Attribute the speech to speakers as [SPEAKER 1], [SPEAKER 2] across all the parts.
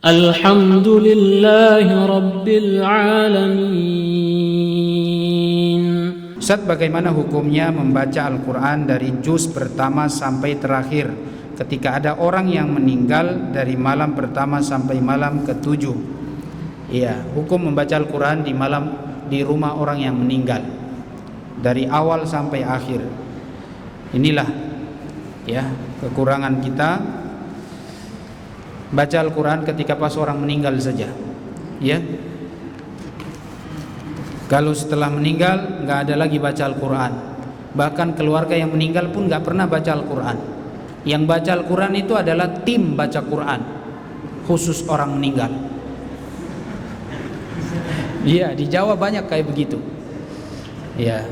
[SPEAKER 1] Alhamdulillahi Rabbil Alamin.
[SPEAKER 2] Ustaz, bagaimana hukumnya membaca Al-Quran dari juz pertama sampai terakhir ketika ada orang yang meninggal dari malam pertama sampai malam ke-7? Iya, hukum membaca Al-Quran di rumah orang yang meninggal dari awal sampai akhir. Inilah ya kekurangan kita, baca Al-Quran ketika pas orang meninggal saja, ya. Kalau setelah meninggal nggak ada lagi baca Al-Quran. Bahkan keluarga yang meninggal pun nggak pernah baca Al-Quran. Yang baca Al-Quran itu adalah tim baca Quran khusus orang meninggal. Iya, di Jawa banyak kayak begitu. Ya,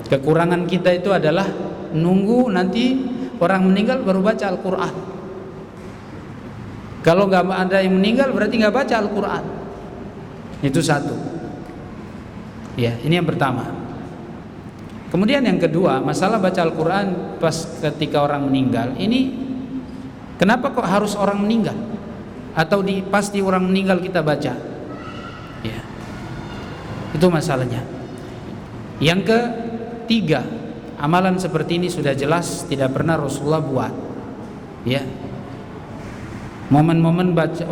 [SPEAKER 2] kekurangan kita itu adalah nunggu nanti orang meninggal baru baca Al-Quran. Kalau nggak ada yang meninggal berarti nggak baca Al-Quran. Itu satu. Ya, ini yang pertama. Kemudian yang kedua, masalah baca Al-Quran pas ketika orang meninggal. Ini kenapa kok harus orang meninggal? Atau pas di orang meninggal kita baca? Ya, itu masalahnya. Yang ketiga, amalan seperti ini sudah jelas tidak pernah Rasulullah buat. Ya, momen-momen baca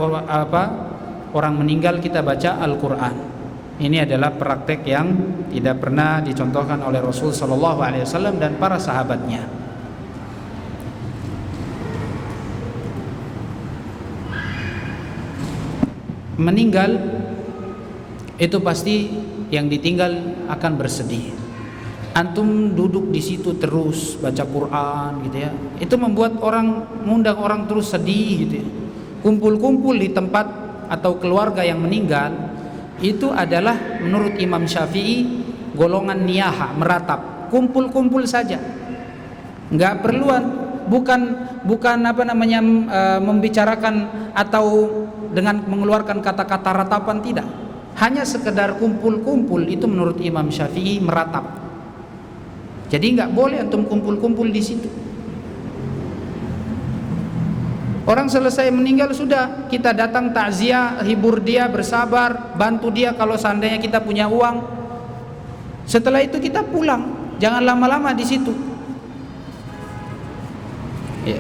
[SPEAKER 2] orang meninggal kita baca Al-Quran. Ini adalah praktek yang tidak pernah dicontohkan oleh Rasul Sallallahu Alaihi Wasallam dan para sahabatnya. Meninggal itu pasti yang ditinggal akan bersedih. Antum duduk di situ terus baca Quran gitu ya, itu membuat mengundang orang terus sedih gitu ya. Kumpul-kumpul di tempat atau keluarga yang meninggal itu adalah menurut Imam Syafi'i golongan niyaha, meratap, kumpul-kumpul saja, nggak perluan, bukan membicarakan atau dengan mengeluarkan kata-kata ratapan, tidak, hanya sekedar kumpul-kumpul itu menurut Imam Syafi'i meratap. Jadi nggak boleh antum kumpul-kumpul di situ. Orang selesai meninggal sudah, kita datang takziah, hibur dia, bersabar, bantu dia kalau seandainya kita punya uang. Setelah itu kita pulang, jangan lama-lama di situ. Ya.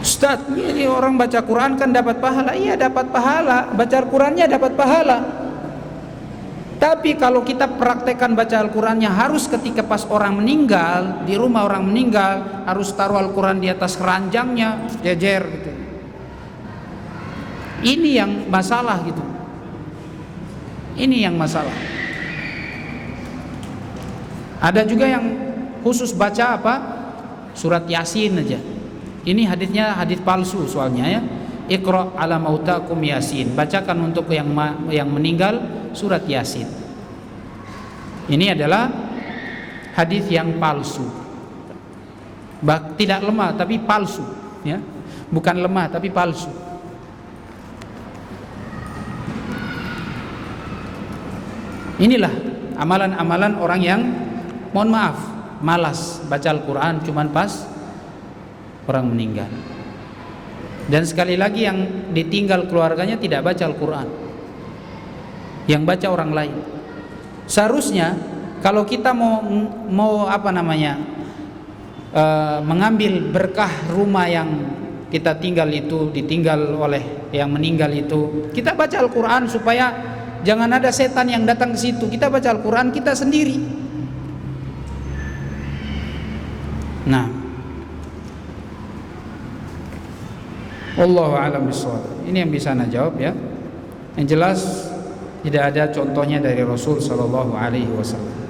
[SPEAKER 2] Ustaz, ini orang baca Quran kan dapat pahala. Iya, dapat pahala, baca Al-Qurannya dapat pahala. Tapi kalau kita praktekkan baca Al-Qurannya harus ketika pas orang meninggal, di rumah orang meninggal, harus taruh Al-Quran di atas keranjangnya, jejer gitu. Ini yang masalah gitu. Ini yang masalah. Ada juga yang khusus baca surat Yasin aja. Ini hadisnya hadis palsu soalnya ya. Iqra ala mautakum Yasin. Bacakan untuk yang meninggal surat Yasin. Ini adalah hadis yang palsu. Tidak lemah tapi palsu, ya. Bukan lemah tapi palsu. Inilah amalan-amalan orang yang mohon maaf malas baca Al-Quran cuman pas orang meninggal. Dan sekali lagi yang ditinggal keluarganya tidak baca Al-Quran, yang baca orang lain. Seharusnya kalau kita mau mengambil berkah rumah yang kita tinggal itu, ditinggal oleh yang meninggal itu, kita baca Al-Quran supaya jangan ada setan yang datang ke situ. Kita baca Al-Quran kita sendiri. Nah, wallahu a'lam bishawab. Ini yang bisa ana jawab ya. Yang jelas tidak ada contohnya dari Rasul sallallahu alaihi wasallam.